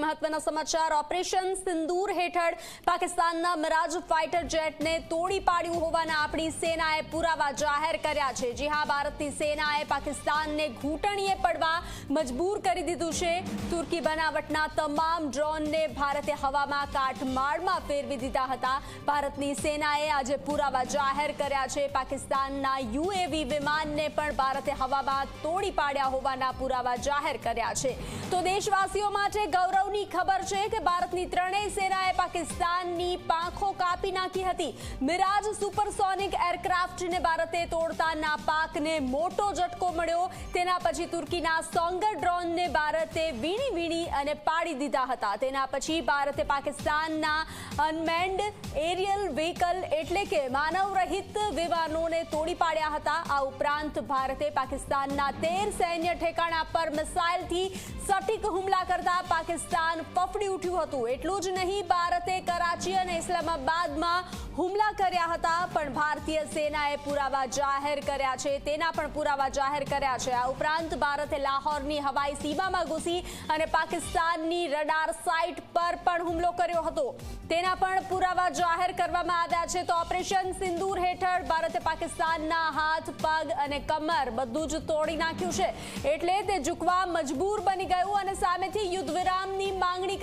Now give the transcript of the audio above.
મહત્વના સમાચાર ઓપરેશન સિંદૂર હેઠળ પાકિસ્તાનના મિરાજ ફાઇટર જેટને તોડી પાડ્યું હોવાના આપણી સેનાએ પુરાવા જાહેર કર્યા છે। જી હા, ભારતની સેનાએ પાકિસ્તાનને ઘૂંટણીએ પડવા મજબૂર કરી દીધું છે। તુર્કી બનાવટના તમામ ડ્રોનને ભારતે હવામાં કાટમાળમાં ફેરવી દીધા હતા। ભારતની સેનાએ આજે પુરાવા જાહેર કર્યા છે। પાકિસ્તાનના યુએવી વિમાનને પણ ભારતે હવામાં તોડી પાડ્યા હોવાના પુરાવા જાહેર કર્યા છે। તો દેશવાસીઓ માટે ગૌરવની ખબર છે કે ભારતની ત્રણેય સેનાએ પાકિસ્તાનની પાંખો કાપી નાખી હતી। મિરાજ સુપરસોનિક એરક્રાફ્ટને ભારતે તોડતા નાપાકને મોટો ઝટકો મળ્યો। તેના પછી તુર્કીના સોંગર ડ્રોનને ભારતે વીણી અને પાડી દીધા હતા। તેના પછી ભારતે પાકિસ્તાનના અનમેન્ડ એરિયલ વ્હીકલ એટલે કે માનવ રહિત વિમાનોને તોડી પાડ્યા હતા। આ ઉપરાંત ભારતે પાકિસ્તાનના 13 સૈન્ય ઠેકાણા પર મિસાઇલથી સટીક હુમલા કરતા પાકિસ્તાન ફફડી ઉઠ્યું હતું। એટલું જ નહીં, ભારતે કરાચી અને ઇસ્લામાબાદમાં હુમલા કર્યા હતા, પણ ભારતીય સેનાએ પુરાવા જાહેર કર્યા છે। તેના પણ પુરાવા જાહેર કર્યા છે। આ ઉપરાંત ભારતે લાહોરની હવાઈ સીમામાં ઘૂસી અને પાકિસ્તાનની રડાર સાઇટ પર પણ હુમલો કર્યો હતો। તેના પણ પુરાવા જાહેર કરવામાં આવ્યા છે। તો ઓપરેશન સિંદૂર હેઠળ ભારતે પાકિસ્તાનના હાથ, પગ અને કમર બધું જ તોડી નાખ્યું છે। એટલે તે ઝૂકવા મજબૂર બની ગયું અને સામેથી યુદ્ધ વિરામની માંગણી કરી।